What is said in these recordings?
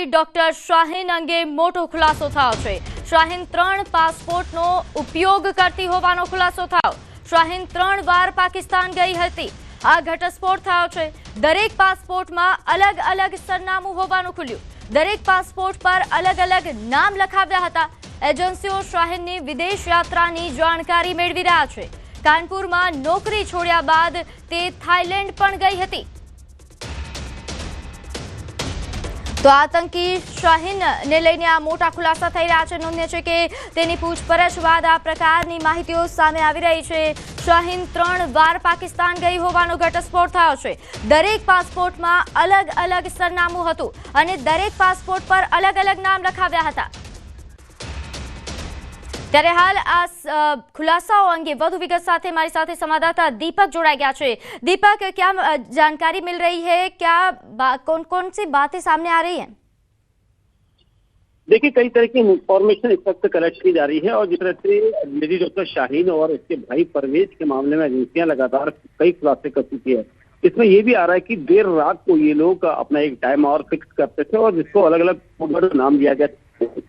આરોપી ડોક્ટર શાહીન અંગે મોટો ખુલાસો થયો છે। શાહીન 3 પાસપોર્ટનો ઉપયોગ કરતી હોવાનો ખુલાસો થયો। શાહીન 3 વાર પાકિસ્તાન ગઈ હતી। આ ઘટસ્ફોટ થયો છે। દરેક પાસપોર્ટમાં અલગ અલગ સરનામું હોવાનું ખુલ્યું। દરેક પાસપોર્ટ પર અલગ અલગ નામ લખાવ્યા હતા। એજન્સીઓ શાહીનની વિદેશ યાત્રાની જાણકારી મેળવી રહ્યા છે। કાનપુરમાં નોકરી છોડ્યા બાદ તે થાઈલેન્ડ પણ ગઈ હતી। તો આતંકી શાહીનને લઈને આ મોટા ખુલાસા થઈ રહ્યા છે। નોંધનીય છે કે તેની પૂછપરછ બાદ આ પ્રકારની માહિતીઓ સામે આવી રહી છે। શાહીન 3 વાર પાકિસ્તાન ગઈ હોવાનો ઘટસ્ફોટ થયો છે। દરેક પાસપોર્ટમાં અલગ અલગ સરનામું હતું અને દરેક પાસપોર્ટ પર અલગ અલગ નામ લખાવ્યા હતા। ત્યારે હાલ આ ખુલાસાઓ અંગે વધુ વિગત સાથે મારી સાથે संवाददाता दीपक जोड़ा गया है। दीपक, क्या जानकारी मिल रही है? क्या कौन कौन सी बातें सामने आ रही हैं? देखिए, कई तरह की इंफॉर्मेशन इस वक्त कलेक्ट की जा रही है और जिस तरह से लेडी डॉक्टर शाहीन और इसके भाई परवेज के मामले में एजेंसियां लगातार कई खुलासे कर चुकी है। इसमें ये भी आ रहा है कि देर रात को ये लोग अपना एक टाइम और फिक्स करते थे और जिसको अलग अलग कोडवर्ड नाम दिया गया।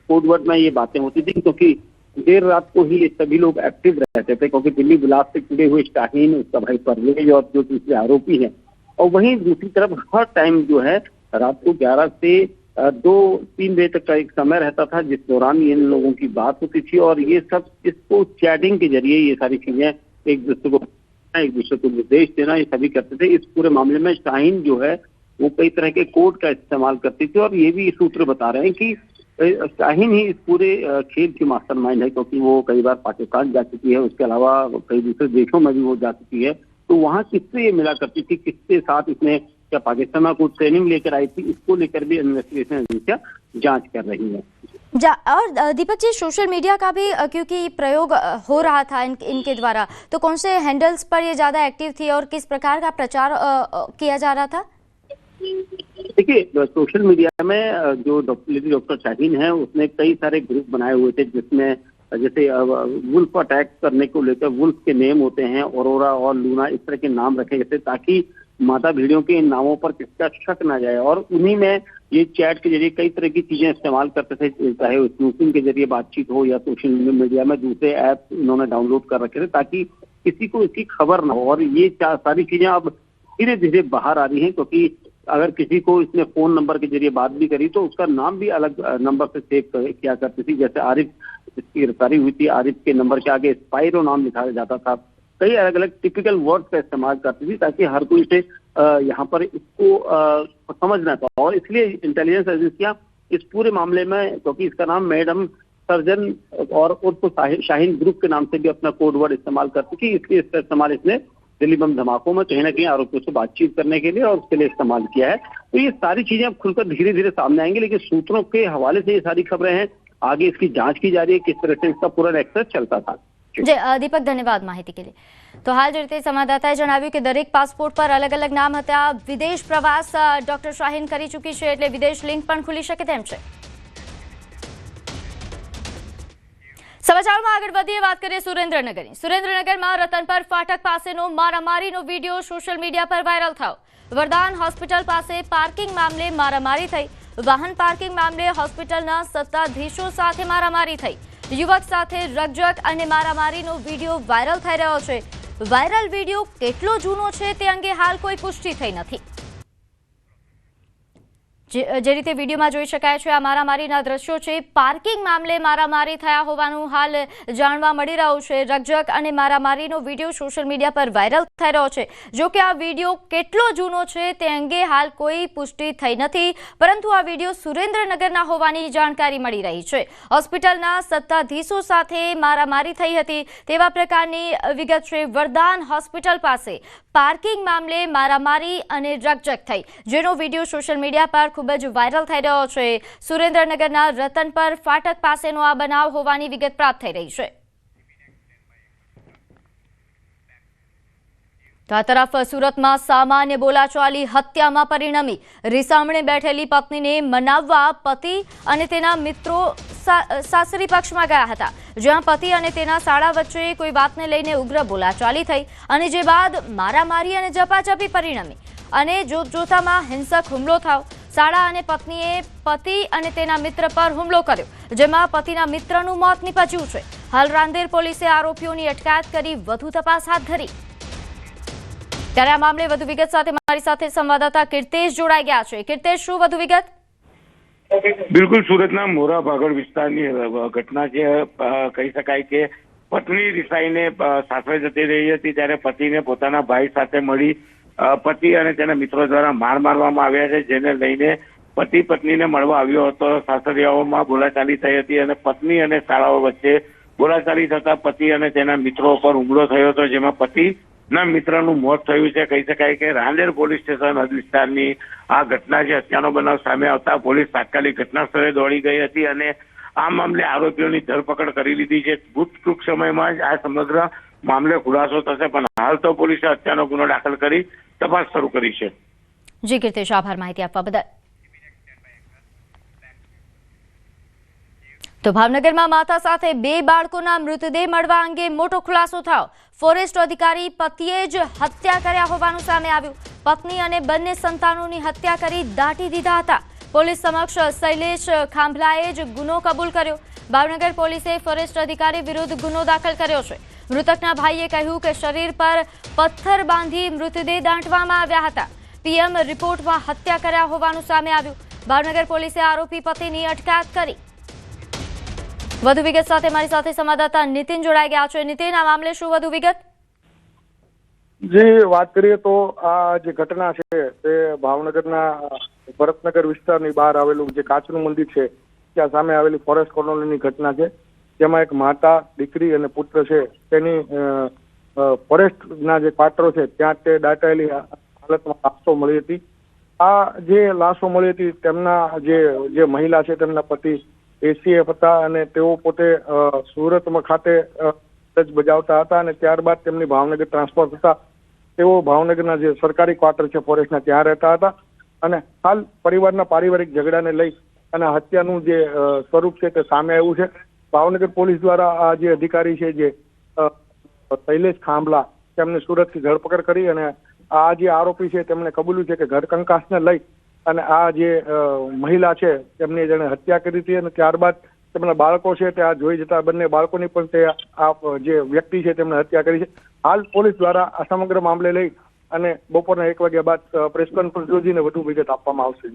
कोडवर्ड में ये बातें होती थी क्योंकि देर रात को ही सभी लोग एक्टिव रहते थे, क्योंकि दिल्ली ब्लास्ट से जुड़े हुए शाहीन, उसका भाई परवेज और जो दूसरे आरोपी हैं। और वहीं दूसरी तरफ हर टाइम जो है रात को 11 से 2-3 बजे तक का एक समय रहता था जिस दौरान इन लोगों की बात होती थी और ये सब इसको चैटिंग के जरिए ये सारी चीजें एक दूसरे को निर्देश देना ये सभी करते थे। इस पूरे मामले में शाहीन जो है वो कई तरह के कोड का इस्तेमाल करती थी और ये भी सूत्र बता रहे हैं कि शाहीन ही इस पूरे खेल की मास्टरमाइंड है, क्योंकि वो कई बार पाकिस्तान जा चुकी है, उसके अलावा कई दूसरे देशों में भी वो जा चुकी है। तो वहाँ किससे ये मिला करती थी, किसके साथ इसने क्या पाकिस्तान में कुछ ट्रेनिंग लेकर आई थी, इसको लेकर भी इन्वेस्टिगेशन एजेंसियां जांच कर रही है। और दीपक जी, सोशल मीडिया का भी क्योंकि प्रयोग हो रहा था इनके द्वारा, तो कौन से हैंडल्स पर ये ज्यादा एक्टिव थी और किस प्रकार का प्रचार किया जा रहा था? देखिए, सोशल मीडिया में जो लेडी डॉक्टर शाहीन है उसने कई सारे ग्रुप बनाए हुए थे, जिसमें जैसे वुल्फ अटैक करने को लेकर वुल्फ के नेम होते हैं, औरोरा और लूना, इस तरह के नाम रखे गए थे ताकि माता भेड़ियों के इन नामों पर किसका शक ना जाए। और उन्हीं में ये चैट के जरिए कई तरह की चीजें इस्तेमाल करते थे, चाहे स्नूपिंग के जरिए बातचीत हो या सोशल मीडिया में दूसरे ऐप इन्होंने डाउनलोड कर रखे थे ताकि किसी को इसकी खबर ना हो। और ये सारी चीजें अब धीरे धीरे बाहर आ रही हैं, क्योंकि अगर किसी को इसने फोन नंबर के जरिए बात भी करी तो उसका नाम भी अलग नंबर से सेव किया करती थी। जैसे आरिफ, जिसकी गिरफ्तारी हुई थी, आरिफ के नंबर के आगे स्पाइरो नाम लिखा जाता था। कई अलग अलग टिपिकल वर्ड का इस्तेमाल करती थी ताकि हर कोई से यहाँ पर इसको समझ ना पाए। और इसलिए इंटेलिजेंस एजेंसियां इस पूरे मामले में, क्योंकि इसका नाम मैडम सर्जन और उर्फ शाहीन ग्रुप के नाम से भी अपना कोड वर्ड इस्तेमाल करती थी, इसलिए इसका इस्तेमाल इसने दिल्ली बम धमाकों में कहीं ना कहीं आरोपियों से बातचीत करने के लिए और उसके लिए इस्तेमाल किया है। तो ये सारी चीजें अब खुलकर धीरे धीरे सामने आएंगी, लेकिन सूत्रों के हवाले से ये सारी खबरें हैं। आगे इसकी जांच की जा रही है किस तरह से इसका पूरा एक्सेस चलता था। दीपक, धन्यवाद माहिती के लिए। तो हाल जो संवाददाताए जणाव्યું કે દરેક પાસપોર્ટ પર અલગ અલગ નામ હતા। વિદેશ પ્રવાસ ડોક્ટર શાહીન કરી ચૂકી છે, એટલે વિદેશ લિંક પણ ખુલી શકે તેમ છે। સમાચારમાં આગળ વધીએ, વાત કરીએ સુરેન્દ્રનગરની। સુરેન્દ્રનગરમાં રતનપર ફાટક પાસેનો મારામારીનો વિડીયો સોશિયલ મીડિયા પર વાયરલ થયો। વરદાન હોસ્પિટલ પાસે પાર્કિંગ મામલે મારામારી થઈ। વાહન પાર્કિંગ મામલે હોસ્પિટલના સત્તાધીશો સાથે મારામારી થઈ। યુવક સાથે રકઝક અને મારામારીનો વિડીયો વાયરલ થઈ રહ્યો છે। વાયરલ વિડીયો કેટલો જૂનો છે તે અંગે હાલ કોઈ પુષ્ટિ થઈ નથી। જે રીતે વિડીયોમાં જોઈ શકાય છે, આ મારામારીના દ્રશ્યો છે। પાર્કિંગ મામલે મારામારી થયા હોવાનું હાલ જાણવા મળી રહ્યું છે। રકઝક અને મારામારીનો વિડીયો સોશિયલ મીડિયા પર વાયરલ થઈ રહ્યો છે। જો કે આ વિડીયો કેટલો જૂનો છે તે અંગે હાલ કોઈ પુષ્ટિ થઈ નથી, પરંતુ આ વિડીયો સુરેન્દ્રનગરના હોવાની જાણકારી મળી રહી છે। હોસ્પિટલના સત્તાધીશો સાથે મારામારી થઈ હતી તેવા પ્રકારની વિગત છે। વરદાન હોસ્પિટલ પાસે પાર્કિંગ મામલે મારામારી અને રકઝક થઈ, જેનો વિડીયો સોશિયલ મીડિયા પર ખૂબ જ વાયરલ થઈ રહ્યો છે। સુરેન્દ્રનગરના રતનપર ફાટક પાસેનો આ બનાવ હોવાની વિગત પ્રાપ્ત થઈ રહી છે। તો આ તરફ સુરતમાં સામાન્ય બોલાચાલી હત્યામાં પરિણમી। રીસામણે બેઠેલી પત્નીને મનાવવા પતિ અને તેના મિત્રો સાસરી પક્ષમાં ગયા હતા, જ્યાં પતિ અને તેના સાળા વચ્ચે કોઈ વાતને લઈને ઉગ્ર બોલાચાલી થઈ અને જે બાદ મારામારી અને ઝપાઝપી પરિણમી અને જોતજોતામાં હિંસક હુમલો થયો। શાળા અને પત્નીએ પતિ અને તેના મિત્ર પર હુમલો કર્યો, જેમાં પતિના મિત્રનું મોત નીપજ્યું છે. હાલ રાંદેર પોલીસે આરોપીઓની અટકાયત કરી વધુ તપાસ હાથ ધરી. ત્યારે આ મામલે વધુ વિગત સાથે મારી સાથે સંવાદદાતા કીર્તેશ જોડાઈ ગયા છે. કીર્તેશ, શું વધુ વિગત? બિલકુલ, સુરતના મોરા ભાગળ વિસ્તારની ઘટના છે. કહી શકાય કે પત્ની રિસાઈને સાસરે જતી રહી હતી ત્યારે પતિને પોતાના ભાઈ સાથે મળી પતિ અને તેના મિત્રો દ્વારા માર મારવામાં આવ્યા છે, જેને લઈને પતિ પત્નીને મળવા આવ્યો હતો. સાસરિયાઓમાં બોલાચાલી થઈ હતી અને પત્ની અને શાળાઓ વચ્ચે બોલાચાલી થતા પતિ અને તેના મિત્રો પર હુમલો થયો હતો, જેમાં પતિના મિત્રનું મોત થયું છે. કહી શકાય કે રાંદેર પોલીસ સ્ટેશન હદ વિસ્તારની આ ઘટના છે. હત્યાનો બનાવ સામે આવતા પોલીસ તાત્કાલિક ઘટના સ્થળે દોડી ગઈ હતી અને આ મામલે આરોપીઓની ધરપકડ કરી લીધી છે. ટૂંક સમયમાં જ આ સમગ્ર મામલે ખુલાસો થશે, પણ હાલ તો પોલીસે હત્યાનો ગુનો દાખલ કરી તપાસ શરૂ કરી છે. જી કીર્તેશ, આભાર માહિતી આપવા બદલ. તો ભાવનગરમાં માતા સાથે 2 બાળકોના મૃતદેહ મળવા અંગે મોટો ખુલાસો થયો. ફોરેસ્ટ અધિકારી પતિએ જ હત્યા કર્યા હોવાનું સામે આવ્યું. પત્ની અને બંને સંતાનોની હત્યા કરી દાટી દીધા હતા. પોલીસ સમક્ષ શૈલેષ ખાંભલાએ જ ગુનો કબૂલ કર્યો. ભાવનગર પોલીસે ફોરેસ્ટ અધિકારી વિરુદ્ધ ગુનો દાખલ કર્યો છે. મૃતકના ભાઈએ કહ્યું કે શરીર પર પથ્થર બાંધી મૃતદેહ દાટવામાં આવ્યા હતા. પીએમ રિપોર્ટમાં હત્યા કર્યા હોવાનું સામે આવ્યું. ભાવનગર પોલીસે આરોપી પતિની અટકાયત કરી. વધુ વિગત સાથે મારી સાથે સંવાદદાતા નીતિન જોડાઈ ગયા છે. નીતિન, આ મામલે શું વધુ વિગત? જે વાત કરીએ તો આ જે ઘટના છે તે ભાવનગરના ભરતનગર વિસ્તારની બહાર આવેલું જે કાચનું મંદિર છે ત્યાં સામે આવેલી ફોરેસ્ટ કોલોનીની ઘટના છે, જેમાં એક માતા, દીકરી અને પુત્ર છે તેની ફોરેસ્ટના જે ક્વાર્ટરો છે ત્યાં તે દાટાયેલી હાલતમાં લાશો મળી હતી. આ જે લાશો મળી હતી તેમના જે મહિલા છે તેમના પતિ એસીએફ હતા અને તેઓ પોતે સુરતમાં ખાતે ફરજ બજાવતા હતા અને ત્યારબાદ તેમની ભાવનગર ટ્રાન્સફર થતા તેઓ ભાવનગરના જે સરકારી ક્વાર્ટર છે ફોરેસ્ટના ત્યાં રહેતા હતા અને હાલ પરિવારના પારિવારિક ઝઘડાને લઈ અને હત્યાનું જે સ્વરૂપ છે તે સામે આવ્યું છે. ભાવનગર પોલીસ દ્વારા આ જે અધિકારી છે જે શૈલેષ ખાંભલા તેમને સુરતથી ધરપકડ કરી અને આ જે આરોપી છે તેમણે કબૂલ્યું છે કે ઘર કંકાસને લઈ અને આ જે મહિલા છે તેમની જેણે હત્યા કરી હતી અને ત્યારબાદ તેમના બાળકો છે તે આ જોઈ જતા બંને બાળકોની પણ તે આ જે વ્યક્તિ છે તેમણે હત્યા કરી છે. હાલ પોલીસ દ્વારા આ સમગ્ર મામલે લઈ અને બપોરના 1 વાગ્યા બાદ પ્રેસ કોન્ફરન્સ યોજીને વધુ વિગત આપવામાં આવશે.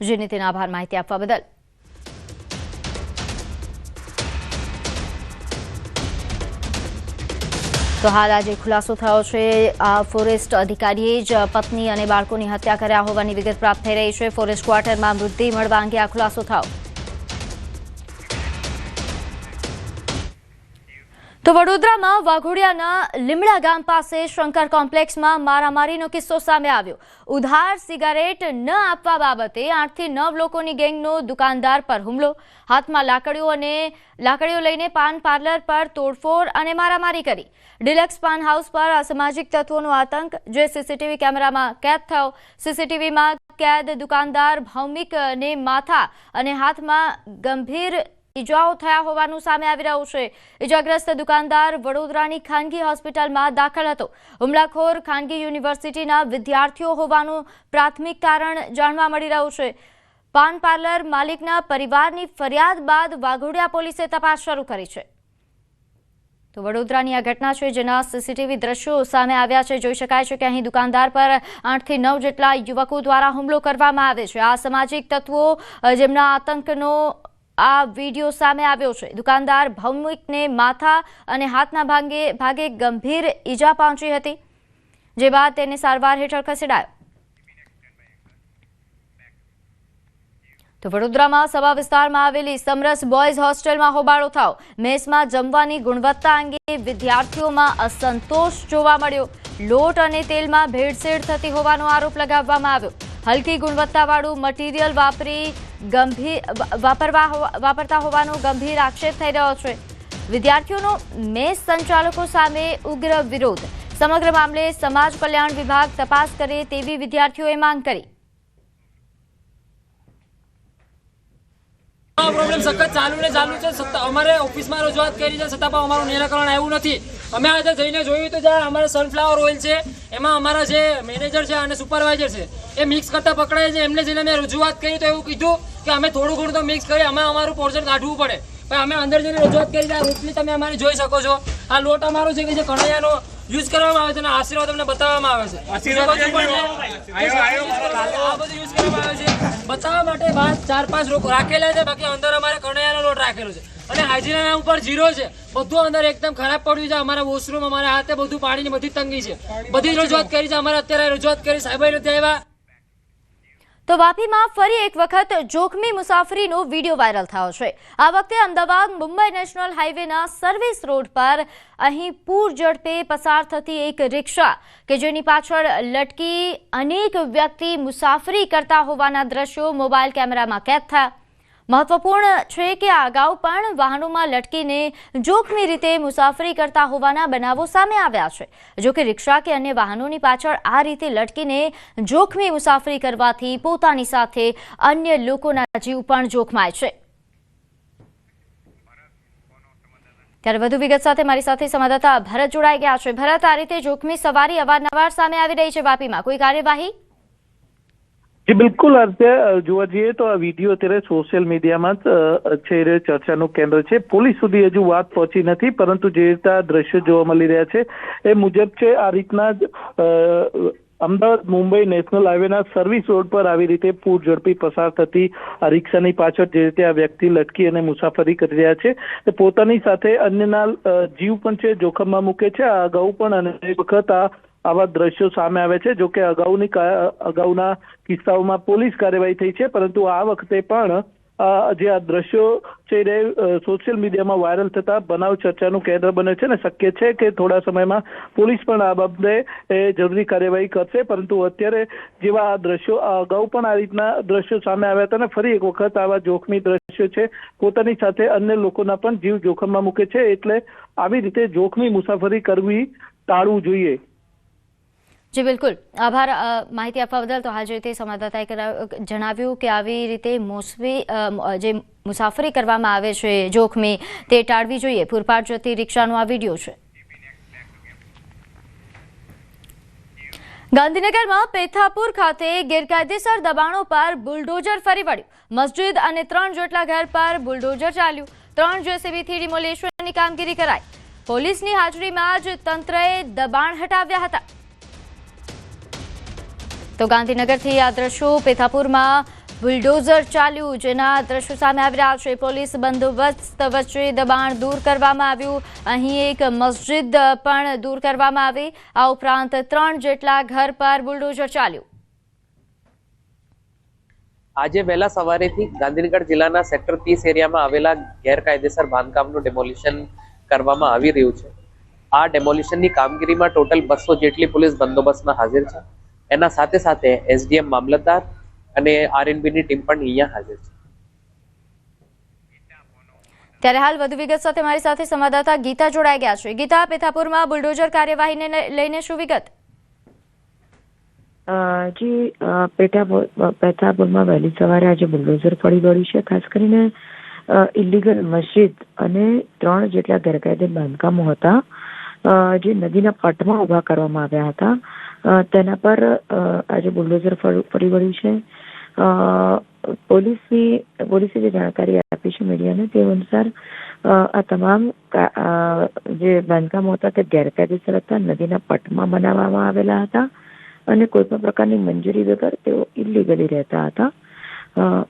જી નીતિન, આભાર માહિતી આપવા બદલ. તો હાલ આજે ખુલાસો થયો છે. આ ફોરેસ્ટ અધિકારીએ જ પત્ની અને બાળકોની હત્યા કર્યા હોવાની વિગત પ્રાપ્ત થઈ રહી છે. ફોરેસ્ટ ક્વાર્ટરમાં મૃતદેહ મળવા અંગે આ ખુલાસો થયો. તો વડોદરામાં વાઘોડિયાના લીમડા ગામ પાસે શંકર કોમ્પ્લેક્સમાં મારામારીનો કિસ્સો સામે આવ્યો. ઉધાર સિગારેટ ન આપવા બાબતે 8 થી 9 લોકોની ગેંગનો દુકાનદાર પર હુમલો. હાથમાં લાકડીઓ લઈને પાન પાર્લર પર તોડફોડ અને મારામારી કરી. ડિલક્સ પાન હાઉસ પર અસામાજિક તત્વોનો આતંક, જે સીસીટીવી કેમેરામાં કેદ થયો. સીસીટીવીમાં કેદ દુકાનદાર ભૌમિકને માથા અને હાથમાં ગંભીર ઇજાઓ થયા હોવાનું સામે આવી રહ્યું છે. ઇજાગ્રસ્ત દુકાનદાર વડોદરાની ખાનગી હોસ્પિટલમાં દાખલ હતો. હુમલાખોર ખાનગી યુનિવર્સિટીના વિદ્યાર્થીઓ હોવાનું પ્રાથમિક કારણ જાણવા મળી રહ્યું છે. પાન પાર્લર માલિકના પરિવારની ફરિયાદ બાદ વાઘોડિયા પોલીસે તપાસ શરૂ કરી છે. તો વડોદરાની આ ઘટના છે જેના સીસીટીવી દ્રશ્યો સામે આવ્યા છે. જોઈ શકાય છે કે અહીં દુકાનદાર પર 8 થી 9 જેટલા યુવકો દ્વારા હુમલો કરવામાં આવે છે. આ સામાજિક તત્વો જેમના આતંકનો આ વિડીયો સામે આવ્યો છે. દુકાનદાર ભૌમિકને માથા અને હાથના ભાગે ગંભીર ઈજા પહોંચી હતી, જે બાદ તેને સારવાર હેઠળ ખસેડાયો. તો વડોદરામાં સભા વિસ્તારમાં આવેલી સમરસ બોયઝ હોસ્ટેલમાં હોબાળો થયો. મેસમાં જમવાની ગુણવત્તા અંગે વિદ્યાર્થીઓમાં અસંતોષ જોવા મળ્યો. લોટ અને તેલમાં ભેળસેળ થતી હોવાનો આરોપ લગાવવામાં આવ્યો. હલકી ગુણવત્તાવાળું મટીરિયલ વાપરતા હોવાનો ગંભીર આક્ષેપ થઈ રહ્યો છે. વિદ્યાર્થીઓનો મેસ સંચાલકો સામે ઉગ્ર વિરોધ. સમગ્ર મામલે સમાજ કલ્યાણ વિભાગ તપાસ કરે તેવી વિદ્યાર્થીઓએ માંગ કરી. પ્રોબ્લેમ સખત ચાલુ છે. અમારે ઓફિસમાં રજૂઆત કરી છે, છતાં પણ અમારું નિરાકરણ આવ્યું નથી. અમે આજે જઈને જોયું તો જ્યાં અમારા સનફ્લાવર ઓઇલ છે એમાં અમારા જે મેનેજર છે અને સુપરવાઇઝર છે એ મિક્સ કરતા પકડાય છે. એમને જઈને મેં રજૂઆત કરી તો એવું કીધું કે અમે થોડું ઘણું તો મિક્સ કરી અમે અમારું પોર્શન કાઢવું પડે. પણ અમે અંદર જઈને રજૂઆત કરી આ રોટલી તમે અમારી જોઈ શકો છો. આ લોટ અમારો છે કે જે કઢાઈયાનો યુઝ કરવામાં આવે છે અને આશીર્વાદ તમને બતાવવામાં આવે છે. આ બધું યુઝ કરવામાં આવે છે બતાવવા માટે બહાર 4-5 લોકો રાખેલા છે. બાકી અંદર અમારે કઢાઈયાનો લોટ રાખેલો છે અને હાઇજીનના ઉપર 0 છે. બધું અંદર એકદમ ખરાબ પડ્યું છે. અમારા વોશરૂમ અમારા હાથે બધું પાણીની બધી તંગી છે. બધી રજૂઆત કરી છે અમારે. અત્યારે રજૂઆત કરી સાહેબ નથી આવ્યા. તો વાપીમાં ફરી એક વખત જોખમી મુસાફરીનો વિડીયો વાયરલ થયો છે. આ વખતે અમદાવાદ મુંબઈ નેશનલ હાઈવેના સર્વિસ રોડ પર અહીં પૂર ઝડપે પસાર થતી એક રિક્ષા કે જેની પાછળ લટકી અનેક વ્યક્તિ મુસાફરી કરતા હોવાના દ્રશ્યો મોબાઈલ કેમેરામાં કેદ થયા. મહત્વપૂર્ણ છે કે આ અગાઉ પણ વાહનોમાં લટકીને જોખમી રીતે મુસાફરી કરતા હોવાના બનાવો સામે આવ્યા છે. જોકે રિક્ષા કે અન્ય વાહનોની પાછળ આ રીતે લટકીને જોખમી મુસાફરી કરવાથી પોતાની સાથે અન્ય લોકોના જીવ પણ જોખમાય છે. ત્યારે વધુ વિગત સાથે મારી સાથે સંવાદદાતા ભરત જોડાઈ ગયા છે. ભરત, આ રીતે જોખમી સવારી અવારનવાર સામે આવી રહી છે વાપીમાં, કોઈ કાર્યવાહી? જી બિલકુલ. અત્યારે જોવા જઈએ તો આ વિડીયો અત્યારે સોશિયલ મીડિયામાં છે ચર્ચાનું કેન્દ્ર છે. પોલીસ સુધી હજુ વાત પહોંચી નથી, પરંતુ જે રીતે આ દ્રશ્યો જોવા મળી રહ્યા છે એ મુજબ છે. આ રીતના જ અમદાવાદ મુંબઈ નેશનલ હાઈવેના સર્વિસ રોડ પર આવી રીતે પૂર ઝડપી પસાર થતી આ રિક્ષાની પાછળ જે રીતે આ વ્યક્તિ લટકી અને મુસાફરી કરી રહ્યા છે તે પોતાની સાથે અન્યના જીવ પણ છે જોખમમાં મૂકે છે. આ અગાઉ પણ અનેક વખત આવા દ્રશ્યો સામે આવે છે. જોકે અગાઉના કિસ્સાઓમાં પોલીસ કાર્યવાહી થઈ છે, પરંતુ આ વખતે પણ જે આ દ્રશ્યો છે એ સોશિયલ મીડિયામાં વાયરલ થતા બનાવ ચર્ચાનું કેન્દ્ર બને છે ને શક્ય છે કે થોડા સમયમાં પોલીસ પણ આ બાબતે જરૂરી કાર્યવાહી કરશે. પરંતુ અત્યારે જેવા આ દ્રશ્યો અગાઉ પણ આ રીતના દ્રશ્યો સામે આવ્યા હતા ને ફરી એક વખત આવા જોખમી દ્રશ્યો છે પોતાની સાથે અન્ય લોકોના પણ જીવ જોખમમાં મૂકે છે. એટલે આવી રીતે જોખમી મુસાફરી કરવી ટાળવું જોઈએ. જી બિલકુલ, આભાર માહિતી આપવા બદલ. તો હાલ જે રીતે સંવાદદાતાએ જણાવ્યું કે આવી રીતે જે મુસાફરી કરવામાં આવે છે જોખમી તે ટાળવી જોઈએ. પૂરપાટ જતી રિક્ષાનો આ વિડીયો છે. ગાંધીનગરમાં પેથાપુર ખાતે ગેરકાયદેસર દબાણો પર બુલડોઝર ફરી વળ્યું. મસ્જિદ અને 3 જેટલા ઘર પર બુલડોઝર ચાલ્યું. 3 જેસીબીથી ડિમોલેશનની કામગીરી કરાઈ. પોલીસની હાજરીમાં જ તંત્રએ દબાણ હટાવ્યા હતા. તો ગાંધીનગરથી આ દ્રશ્યો પેથાપુરમાં બુલડોઝર ચાલ્યું જેના દ્રશ્યો સામે આવી રહ્યા છે. પોલીસ બંદોબસ્ત વચ્ચે દબાણ દૂર કરવામાં આવ્યું. અહીં એક મસ્જિદ પણ દૂર કરવામાં આવી. આ ઉપરાંત 3 જેટલા ઘર પર બુલડોઝર ચાલ્યું. આજે વહેલા સવારેથી ગાંધીનગર જિલ્લાના સેક્ટર 30 એરિયામાં આવેલા ગેરકાયદેસર બાંધકામનું ડેમોલિશન કરવામાં આવી રહ્યું છે. આ ડેમોલિશનની કામગીરીમાં ટોટલ 200 જેટલી પોલીસ બંદોબસ્તમાં હાજર છે. એના સાથે સાથે એસડીએમ મામલતદાર અને આરએનબીની ટીમ પણ અહીંયા હાજર છે. ત્યારે હાલ વધુ વિગત સાથે મારી સાથે સંવાદદાતા ગીતા જોડાઈ ગયા છે. ગીતા, પેથાપુરમાં બુલડોઝર કાર્યવાહીને લઈને શું વિગત? જી પેથાપુરમાં વહેલી સવારે આજે બુલડોઝર ફરી વળ્યું છે. ખાસ કરીને ઇલીગલ મસ્જિદ અને 3 જેટલા ગેરકાયદે બાંધકામો હતા જે નદીના પટમાં ઉભા કરવામાં આવ્યા હતા. તેના પર આજે બુલડોઝર ફરી વળ્યું છે. પોલીસે જે જાણકારી આપી છે મીડિયાને તે અનુસાર આ તમામ જે બાંધકામો હતા તે ગેરકાયદેસર હતા, નદીના પટમાં બનાવવામાં આવેલા હતા અને કોઈ પણ પ્રકારની મંજૂરી વગર તેઓ ઇલીગલી રહેતા હતા.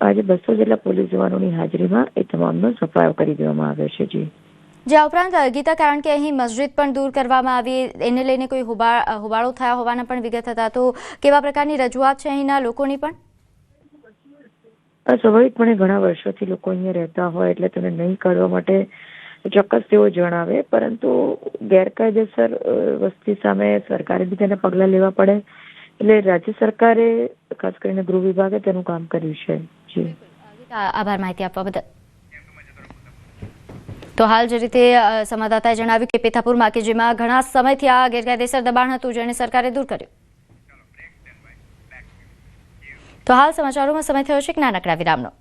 આજે 200 જેટલા પોલીસ જવાનોની હાજરીમાં એ તમામનો સફાયો કરી દેવામાં આવ્યો છે. જી જે ઉપરાંત ગીતા, કારણ કે અહીં મસ્જિદ પણ દૂર કરવામાં આવી એને લઈને કોઈ હોબાળો થયા હોવાના પણ વિગત હતા, તો કેવા પ્રકારની રજૂઆત છે અહીંના લોકોની પણ? સ્વાભાવિકપણે ઘણા વર્ષોથી લોકો અહીંયા રહેતા હોય એટલે તેને નહીં કરવા માટે ચોક્કસ તેઓ જણાવે, પરંતુ ગેરકાયદેસર વસ્તી સામે સરકારે બી તેને પગલાં લેવા પડે એટલે રાજ્ય સરકારે ખાસ કરીને ગૃહ વિભાગે તેનું કામ કર્યું છે. જી આભાર માહિતી આપવા બદલ. તો હાલ જે રીતે સંવાદદાતાએ જણાવ્યું કે પેથાપુરમાં કે જેમાં ઘણા સમયથી આ ગેરકાયદેસર દબાણ હતું જેને સરકારે દૂર કર્યું. તો હાલ સમાચારોમાં સમય થયો છે એક નાનકડા વિરામનો.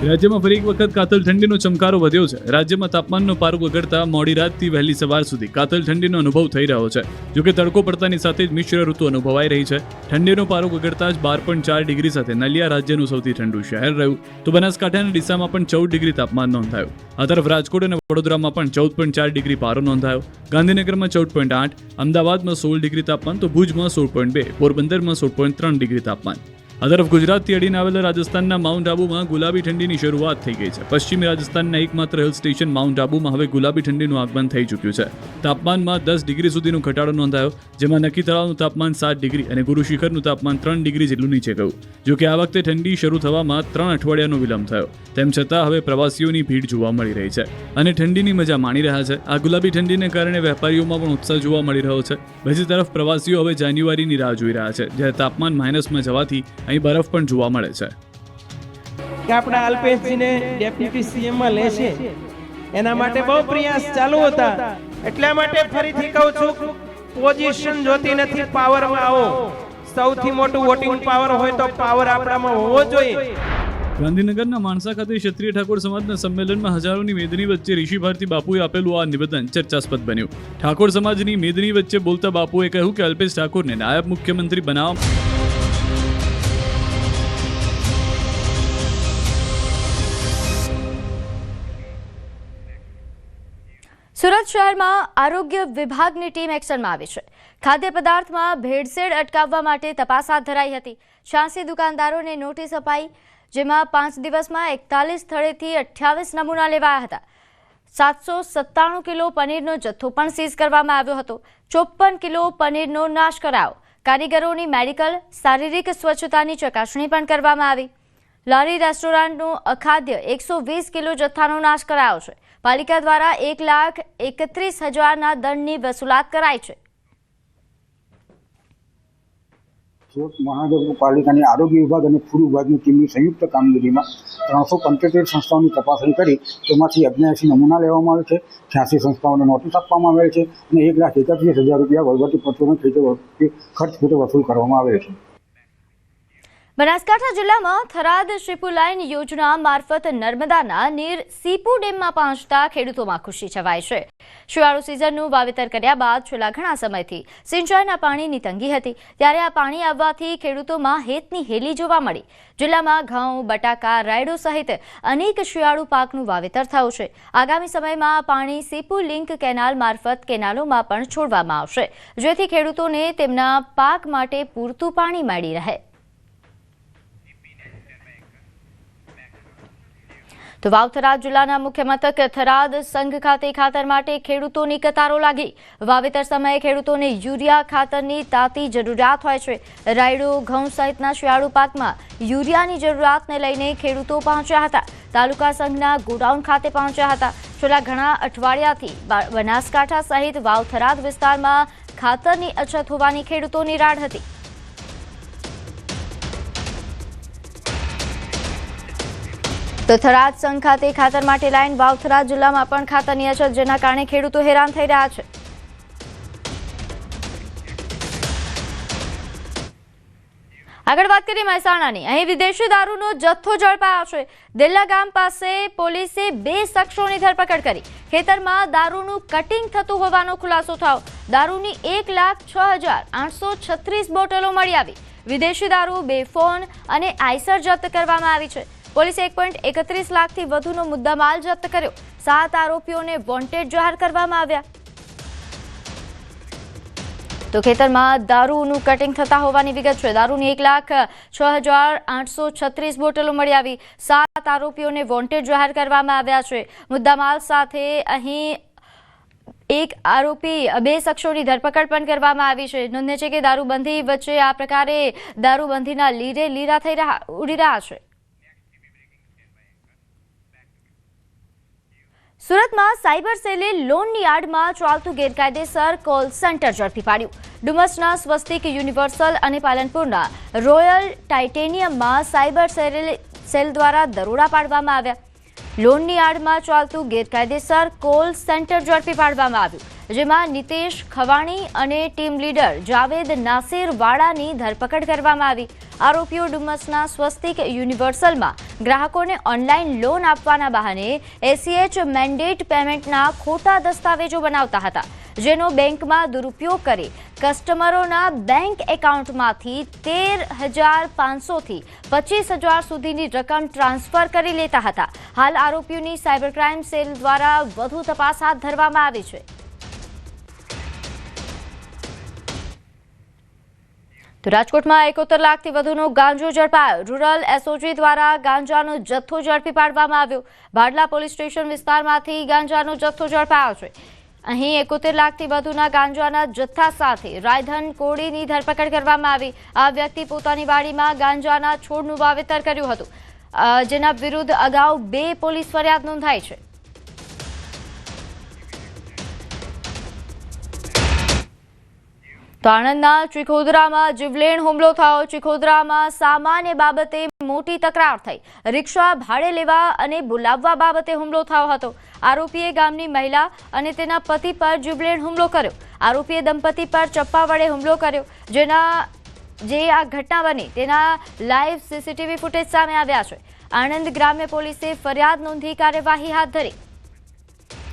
રાજ્યમાં ફરી એક વખત કાતલ ઠંડીનો ચમકારો વધ્યો છે. રાજ્યમાં તાપમાનનો પારો ગગડતા મોડી રાતથી વહેલી સવાર સુધી કાતલ ઠંડીનો અનુભવ થઈ રહ્યો છે. જોકે તડકો પડતાની સાથે જ મિશ્ર ઋતુ અનુભવાઈ રહી છે. ઠંડીનો પારો ગગડતા જ 12.4 ડિગ્રી સાથે નલિયા રાજ્યનું સૌથી ઠંડુ શહેર રહ્યું, તો બનાસકાંઠાના ડીસામાં પણ 14 ડિગ્રી તાપમાન નોંધાયું. આ તરફ રાજકોટ અને વડોદરામાં પણ 14.4 ડિગ્રી પારો નોંધાયો. ગાંધીનગરમાં 14.8, અમદાવાદમાં 16 ડિગ્રી તાપમાન, તો ભુજમાં 16.2, પોરબંદરમાં 16.3 ડિગ્રી તાપમાન. આ તરફ ગુજરાતથી અડીને આવેલા રાજસ્થાનના માઉન્ટ આબુમાં ગુલાબી ઠંડીની શરૂઆત થઈ ગઈ છે. પશ્ચિમી રાજસ્થાનના એકમાત્ર હિલ સ્ટેશન માઉન્ટ આબુમાં હવે ગુલાબી ઠંડીનું આગમન થઈ ચૂક્યું છે. તાપમાનમાં 10 ડિગ્રી સુધીનો ઘટાડો નોંધાયો, જેમાં નકી તળાવનું તાપમાન 7 ડિગ્રી અને ગુરુ શિખરનું તાપમાન 3 ડિગ્રી જેટલું નીચે ગયું. જોકે આ વખતે ઠંડી શરૂ થવામાં 3 અઠવાડિયાનો વિલંબ થયો. તેમ છતાં હવે પ્રવાસીઓની ભીડ જોવા મળી રહી છે અને ઠંડીની મજા માણી રહ્યા છે. આ ગુલાબી ઠંડીને કારણે વેપારીઓમાં પણ ઉત્સાહ જોવા મળી રહ્યો છે. બીજી તરફ પ્રવાસીઓ હવે જાન્યુઆરીની રાહ જોઈ રહ્યા છે, જ્યારે તાપમાન માઇનસમાં જવાથી અહીં બરફ પણ જોવા મળે છે. કે આપણા અલ્પેશજીને ડેપ્યુટી સીએમમાં લેશે એના માટે બહુ પ્રયાસ ચાલુ હતા. એટલા માટે ફરીથી કહું છું, પોઝિશન જોતી નથી, પાવરમાં આવો. સૌથી મોટું વોટિંગ પાવર હોય તો પાવર આપણામાં હોવો જોઈએ. ગાંધીનગરના માણસા ખાતે ક્ષત્રિય ઠાકોર સમાજના સંમેલનમાં હજારોની મેદની વચ્ચે ઋષિ ભારતી બાપુએ આપેલું આ નિવેદન ચર્ચાસ્પદ બન્યું. ઠાકોર સમાજની મેદની વચ્ચે બોલતા બાપુએ કહ્યું કે અલ્પેશ ઠાકોરને નાયબ મુખ્યમંત્રી બનાવવા સુરત શહેરમાં આરોગ્ય વિભાગની ટીમ એક્શનમાં આવી છે. ખાદ્ય પદાર્થમાં ભેળસેળ અટકાવવા માટે તપાસ હાથ ધરાઈ હતી. 86 દુકાનદારોને નોટિસ અપાઈ, જેમાં 5 દિવસમાં 41 સ્થળેથી 28 નમૂના લેવાયા હતા. 797 કિલો પનીરનો જથ્થો પણ સીઝ કરવામાં આવ્યો હતો. 54 કિલો પનીરનો નાશ કરાયો. કારીગરોની મેડિકલ, શારીરિક સ્વચ્છતાની ચકાસણી પણ કરવામાં આવી. લારી રેસ્ટોરન્ટનું અખાદ્ય 120 કિલો જથ્થાનો નાશ કરાયો છે. પાલિકા દ્વારા 1,31,000ના દંડની વસૂલાત કરાઈ છે. સુરત મહાનગરપાલિકાની આરોગ્ય વિભાગ અને ફૂડ વિભાગની ટીમની સંયુક્ત કામગીરીમાં 375 સંસ્થાઓની તપાસણી કરી તેમાંથી 79 નમૂના લેવામાં આવે છે. 86 સંસ્થાઓને નોટિસ આપવામાં આવેલ છે અને 1,31,000 રૂપિયા વહીવટીપત્રોનો ખર્ચ પેટે વસૂલ કરવામાં આવેલ છે. બનાસકાંઠા જિલ્લામાં થરાદ શિપુલાઇન યોજના મારફત નર્મદાના નીર સીપુ ડેમમાં પહોંચતા ખેડૂતોમાં ખુશી છવાઈ છે. શિયાળુ સિઝનનું વાવેતર કર્યા બાદ છેલ્લા ઘણા સમયથી સિંચાઈના પાણીની તંગી હતી, ત્યારે આ પાણી આવવાથી ખેડૂતોમાં હેતની હેલી જોવા મળી. જિલ્લામાં ઘઉં, બટાકા, રાયડો સહિત અનેક શિયાળુ પાકનું વાવેતર થયું છે. આગામી સમયમાં આ પાણી સીપુ લિંક કેનાલ મારફત કેનાલોમાં પણ છોડવામાં આવશે, જેથી ખેડૂતોને તેમના પાક માટે પૂરતું પાણી મળી રહે. તો વાવ-થરાદ જિલ્લાના મુખ્ય મથક થરાદ સંઘ ખાતે ખાતર માટે ખેડૂતોની કતારો લાગી. વાવેતર સમયે ખેડૂતોને યુરિયા ખાતરની તાતી જરૂરિયાત હોય છે. રાયડો, ઘઉં સહિતના શિયાળુ પાકમાં યુરિયાની જરૂરિયાતને લઈને ખેડૂતો પહોંચ્યા હતા. તાલુકા સંઘના ગોડાઉન ખાતે પહોંચ્યા હતા. છેલ્લા ઘણા અઠવાડિયાથી બનાસકાંઠા સહિત વાવ-થરાદ વિસ્તારમાં ખાતરની અછત હોવાની ખેડૂતોની રાડ હતી. તો થરાદ સંઘ ખાતે ખાતર માટે લાઈન, વાવ-થરાદ જિલ્લામાં પણ ખાતરની અછત, જેના કારણે ખેડૂતો હેરાન થઈ રહ્યા છે. આગળ વાત કરીએ મહેસાણાની. અહીં વિદેશી દારૂનો જથ્થો ઝડપાયો છે. દેલ્લા ગામ પાસે પોલીસે 2 શખ્સોની ધરપકડ કરી. ખેતરમાં દારૂનું કટિંગ થતું હોવાનો ખુલાસો થયો. દારૂની 1,06,836 બોટલો મળી આવી. વિદેશી દારૂ, 2 ફોન અને આઈસર જપ્ત કરવામાં આવી છે. પોલીસે 1.31 લાખથી વધુનો મુદ્દામાલ જપ્ત કર્યો. 7 આરોપીઓને વોન્ટેડ જાહેર કરવામાં આવ્યા. તો ખેતરમાં દારૂનું કટિંગ થતા હોવાની વિગત છે. દારૂની 1,06,836 બોટલો મળી આવી. 7 આરોપીઓને વોન્ટેડ જાહેર કરવામાં આવ્યા છે. મુદ્દામાલ સાથે અહીં એક આરોપી, 2 શખ્સોની ધરપકડ પણ કરવામાં આવી છે. નોંધનીય છે કે દારૂબંધી વચ્ચે આ પ્રકારે દારૂબંધીના લીરે લીરા ઉડી રહ્યા છે. સુરતમાં સાયબર સેલે લોનની આડમાં ચાલતું ગેરકાયદેસર કોલ સેન્ટર ઝડપી પાડ્યું. ડુમસના સ્વસ્તિક યુનિવર્સલ અને પાલનપુરના રોયલ ટાઇટેનિયમમાં સાયબર સેલ દ્વારા દરોડા પાડવામાં આવ્યા. લોનની આડમાં ચાલતું ગેરકાયદેસર કોલ સેન્ટર ઝડપી પાડવામાં આવ્યું. જેમાં નિતેશ ખવાણી અને ટીમ લીડર જાવેદ નાસિર વાડાની ધરપકડ કરવામાં આવી. આરોપીઓ ડુમસના સ્વસ્તિક યુનિવર્સલમાં ગ્રાહકોને ઓનલાઈન લોન આપવાના બહાને એસીએચ મેન્ડેટ પેમેન્ટના ખોટા દસ્તાવેજો બનાવતા હતા, જેનો બેંકમાં દુરુપયોગ કરી કસ્ટમરોના બેંક એકાઉન્ટમાંથી 13,500 થી 25,000 સુધીની રકમ ટ્રાન્સફર કરી લેતા હતા. હાલ આરોપીઓની સાયબર ક્રાઇમ સેલ દ્વારા વધુ તપાસ હાથ ધરવામાં આવી છે. તો રાજકોટમાં 71 લાખથી વધુનો ગાંજો ઝડપાયો. રૂરલ એસઓજી દ્વારા ગાંજાનો જથ્થો ઝડપી પાડવામાં આવ્યો. ભાડલા પોલીસ સ્ટેશન વિસ્તારમાંથી ગાંજાનો જથ્થો ઝડપાયો છે. અહીં 71 લાખથી વધુના ગાંજાના જથ્થા સાથે રાયધન કોળીની ધરપકડ કરવામાં આવી. આ વ્યક્તિ પોતાની વાડીમાં ગાંજાના છોડનું વાવેતર કર્યું હતું, જેના વિરુદ્ધ અગાઉ 2 પોલીસ ફરિયાદ નોંધાઈ છે. તો આણંદના ચિખોદરામાં જીવલેણ હુમલો થયો. ચિખોદરામાં સામાન્ય બાબતે મોટી તકરાર થઈ. રિક્ષા ભાડે લેવા અને બોલાવવા બાબતે હુમલો થયો હતો. આરોપીએ ગામની મહિલા અને તેના પતિ પર જીવલેણ હુમલો કર્યો. આરોપીએ દંપતી પર ચપ્પા વડે હુમલો કર્યો, જે આ ઘટના બની તેના લાઈવ સીસીટીવી ફૂટેજ સામે આવ્યા છે. આણંદ ગ્રામ્ય પોલીસે ફરિયાદ નોંધી કાર્યવાહી હાથ ધરી.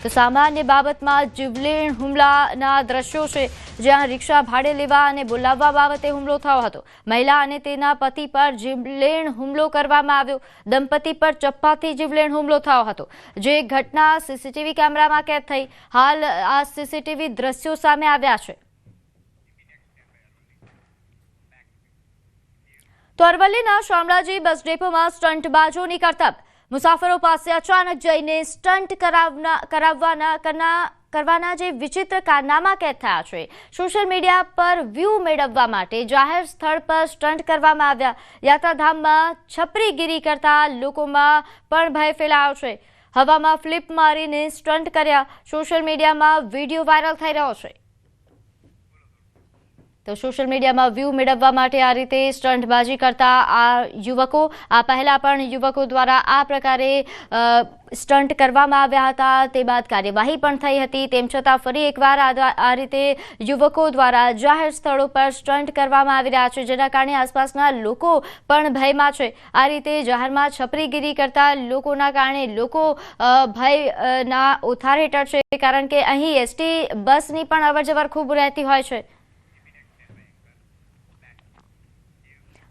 તો સામાન્ય બાબતમાં જીવલેણ હુમલાના દ્રશ્યો છે, જ્યાં રિક્ષા ભાડે લેવા અને બોલાવવા બાબતે હુમલો થયો હતો. મહિલા અને તેના પતિ પર જીવલેણ હુમલો કરવામાં આવ્યો. દંપતી પર ચપ્પાથી જીવલેણ હુમલો થયો હતો, જે ઘટના સીસીટીવી કેમેરામાં કેદ થઈ. હાલ આ સીસીટીવી દ્રશ્યો સામે આવ્યા છે. તો અરવલ્લીના શામળાજી બસ ડેપોમાં સ્ટંટબાજોની કરતબ. મુસાફરો પાસે અચાનક જઈને સ્ટંટ કરવાના જે વિચિત્ર કારનામા કેદ થયા છે. સોશિયલ મીડિયા પર વ્યૂ મેળવવા માટે જાહેર સ્થળ પર સ્ટંટ કરવામાં આવ્યા. યાત્રાધામમાં છપરીગીરી કરતા લોકોમાં પણ ભય ફેલાયો છે. હવામાં ફ્લિપ મારીને સ્ટંટ કર્યા. સોશિયલ મીડિયામાં વિડીયો વાયરલ થઈ રહ્યો છે. તો સોશિયલ મીડિયામાં વ્યૂ મેળવવા માટે આ રીતે સ્ટંટબાજી કરતા આ યુવકો, આ પહેલા પણ યુવકો દ્વારા આ પ્રકારે સ્ટંટ કરવામાં આવ્યા હતા. તે બાદ કાર્યવાહી પણ થઈ હતી. તેમ છતાં ફરી એકવાર આ રીતે યુવકો દ્વારા જાહેર સ્થળો પર સ્ટંટ કરવામાં આવી રહ્યા છે, જેના કારણે આસપાસના લોકો પણ ભયમાં છે. આ રીતે જાહેરમાં છપરીગીરી કરતા લોકોના કારણે લોકો ભયના ઓથાર હેઠળ છે, કારણ કે અહીં એસટી બસની પણ અવરજવર ખૂબ રહેતી હોય છે.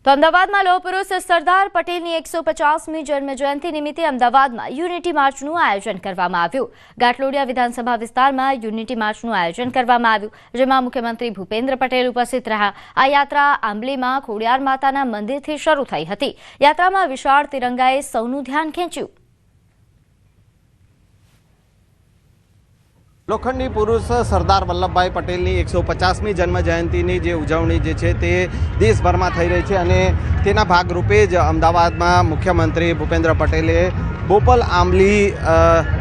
તો અમદાવાદમાં લોહ પુરુષ સરદાર પટેલની 150મી જન્મજયંતિ નિમિત્તે અમદાવાદમાં યુનિટી માર્ચનું આયોજન કરવામાં આવ્યું. ગાટલોડિયા વિધાનસભા વિસ્તારમાં યુનિટી માર્ચનું આયોજન કરવામાં આવ્યું, જેમાં મુખ્યમંત્રી ભૂપેન્દ્ર પટેલ ઉપસ્થિત રહ્યા. આ યાત્રા આંબલીમાં ખોડિયાર માતાના મંદિરથી શરૂ થઈ હતી. યાત્રામાં વિશાળ તિરંગાએ સૌનું ધ્યાન ખેંચ્યું. લોખંડી પુરુષ સરદાર વલ્લભભાઈ પટેલની 150મી જન્મજયંતિની જે ઉજવણી જે છે તે દેશભરમાં થઈ રહી છે, અને તેના ભાગરૂપે જ અમદાવાદમાં મુખ્યમંત્રી ભૂપેન્દ્ર પટેલે બોપલ આંબલી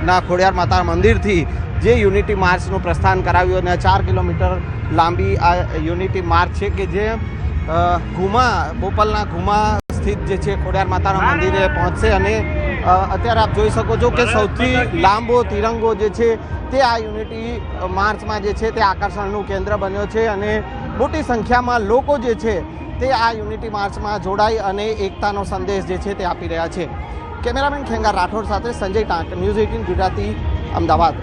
ના ખોડિયાર માતા મંદિરથી જે યુનિટી માર્ચનું પ્રસ્થાન કરાવ્યું, અને 4 કિલોમીટર લાંબી આ યુનિટી માર્ચ છે કે જે બોપલના ઘુમા સ્થિત જે છે ખોડિયાર માતાના મંદિરે પહોંચશે. અને અત્યારે આપ જોઈ શકો છો કે સૌથી લાંબો તિરંગો જે છે તે આ યુનિટી માર્ચમાં જે છે તે આકર્ષણનું કેન્દ્ર બન્યો છે, અને મોટી સંખ્યામાં લોકો જે છે તે આ યુનિટી માર્ચમાં જોડાઈ અને એકતાનો સંદેશ જે છે તે આપી રહ્યા છે. કેમેરામેન ખેંગાર રાઠોડ સાથે Sanjay Tank, news 18 Gujarati, Ahmedabad.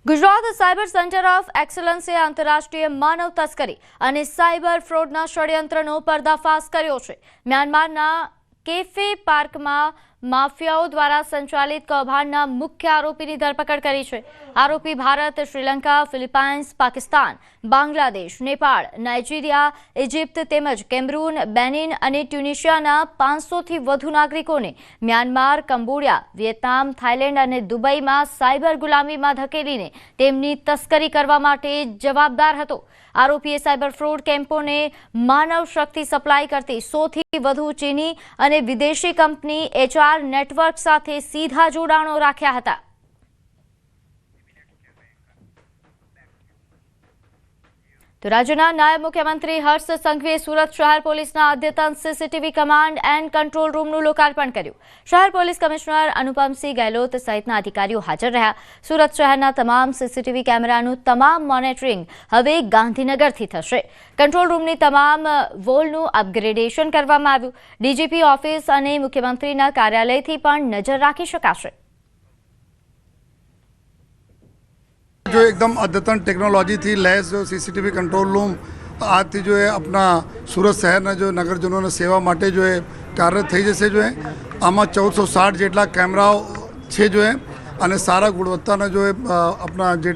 Gujarat cyber centre of એક્સલન્સે આંતરરાષ્ટ્રીય માનવ તસ્કરી અને સાયબર ફ્રોડના ષડયંત્રનો પર્દાફાશ કર્યો છે. મ્યાનમારના કેફે પાર્કમાં માફિયાઓ દ્વારા સંચાલિત કૌભાંડના મુખ્ય આરોપીની ધરપકડ કરી છે. આરોપી Bharat, Sri Lanka, Philippines, Pakistan, Bangladesh, Nepal, Nigeria, Egypt તેમજ કેમરૂન, બેનિન અને ટ્યુનિશિયાના 500થી વધુ નાગરિકોને મ્યાનમાર, કંબોડિયા, વિયેતનામ, થાઇલેન્ડ અને દુબઈમાં સાયબર ગુલામીમાં ધકેલીને તેમની તસ્કરી કરવા માટે જવાબદાર હતો. આરોપીએ સાયબર ફ્રોડ કેમ્પોને માનવ શક્તિ સપ્લાય કરતી 100થી વધુ ચીની અને વિદેશી કંપની HR નેટવર્ક સાથે સીધા જોડાણો રાખ્યા હતા. તો રાજ્યના નાયબ મુખ્યમંત્રી હર્ષ સંઘવીએ સુરત શહેર પોલીસના અદ્યતન સીસીટીવી કમાન્ડ એન્ડ કંટ્રોલ રૂમનું લોકાર્પણ કર્યું. શહેર પોલીસ કમિશનર અનુપમસિંહ ગેહલોત સહિતના અધિકારીઓ હાજર રહ્યા. સુરત શહેરના તમામ સીસીટીવી કેમેરાનું તમામ મોનિટરિંગ હવે ગાંધીનગરથી થશે. કંટ્રોલ રૂમની તમામ વોલનું અપગ્રેડેશન કરવામાં આવ્યું. ડીજીપી ઓફિસ અને મુખ્યમંત્રીના કાર્યાલયથી પણ નજર રાખી શકાશે. जो एकदम अद्यतन टेक्नोलॉजी थी लैस जो सीसीटीवी कंट्रोल रूम आज थी जो है अपना सूरत शहर जो नगरजनों ने सेवा माटे जो है कार्यरत थी जैसे जो है आमा 1460 જેટલા કેમેરાઓ છે જો અને સારા ગુણવત્તાના જો આપણા જે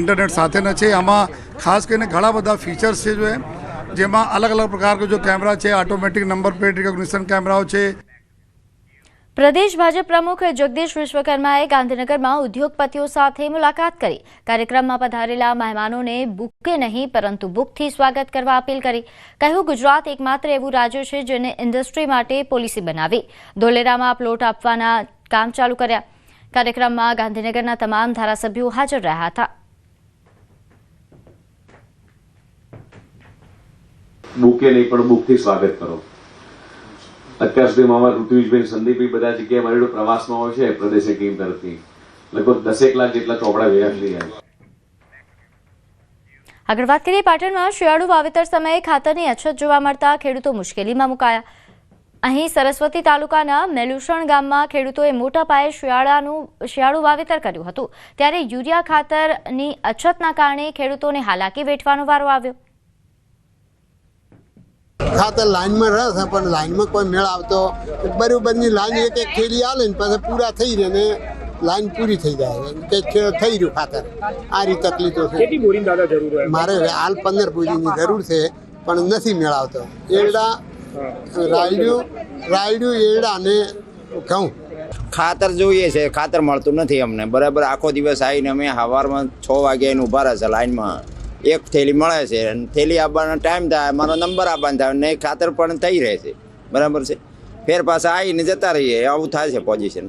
ઇન્ટરનેટ સાથેના છે. આમાં ખાસ કરીને ઘણા બધા ફીચર્સ છે જો જેમાં અલગ અલગ પ્રકાર કે જો કેમેરા છે, ઓટોમેટિક નંબર પ્લેટ રિકોગ્નિશન કેમેરાઓ છે. પ્રદેશ ભાજપ પ્રમુખ જગદીશ વિશ્વકર્માએ ગાંધીનગરમાં ઉદ્યોગપતિઓ સાથે મુલાકાત કરી. કાર્યક્રમમાં પધારેલા મહેમાનોને બુકે નહીં પરંતુ બુકથી સ્વાગત કરવા અપીલ કરી. કહ્યું, ગુજરાત એકમાત્ર એવું રાજ્ય છે જેને ઇન્ડસ્ટ્રી માટે પોલિસી બનાવી. ધોલેરામાં પ્લોટ આપવાના કામ ચાલુ કર્યા. કાર્યક્રમમાં ગાંધીનગરના તમામ ધારાસભ્યો હાજર રહ્યા હતા. બુકે નહીં પણ બુકથી સ્વાગત કરો. અત્યાર સુધીમાં અમારા ઋત્વિજભાઈ, સંદીપભાઈ બધા જગ્યાએ મારી પ્રવાસમાં હોય છે પ્રદેશની ટીમ તરફથી લગભગ 10 લાખ જેટલા ચોપડા ભેગા થઈ જાય. આગળ વાત કરીએ પાટણમાં શિયાળુ વાવેતર સમયે ખાતરની અછત જોવા મળતા ખેડૂતો મુશ્કેલીમાં મુકાયા. અહીં સરસ્વતી તાલુકાના મેલુષણ ગામમાં ખેડૂતોએ મોટા પાયે શિયાળુ વાવેતર કર્યું હતું. ત્યારે યુરિયા ખાતરની અછતના કારણે ખેડૂતોને હાલાકી વેઠવાનો વારો આવ્યો. ખાતર લાઈનમાં રહે છે પણ લાઈનમાં કોઈ મેળ આવતો બરોબરની લાઈન એક એક થેલી આવે ને પછી પૂરા થઈ રહે ને લાઈન પૂરી થઈ જાય કે થઈ રહ્યું ખાતર. આ રીતે તકલીફો છે. મારે હાલ 15 બોરીની જરૂર છે પણ નથી મેળ આવતો. એરડા, રાયડું, એરડા ને ઘઉં ખાતર જોઈએ છે, ખાતર મળતું નથી અમને બરાબર. આખો દિવસ આવીને અમે સવારમાં 6 વાગ્યા ઊભા રહે છે લાઈનમાં. એક થેલી મળે છે અને થેલી આપવાનો ટાઈમ થાય, મારો નંબર આપવાનો થાય ને ખાતર પણ થઈ રહે છે બરાબર છે. ફેર પાછા આવીને જતા રહીએ, આવું થાય છે પોઝિશન.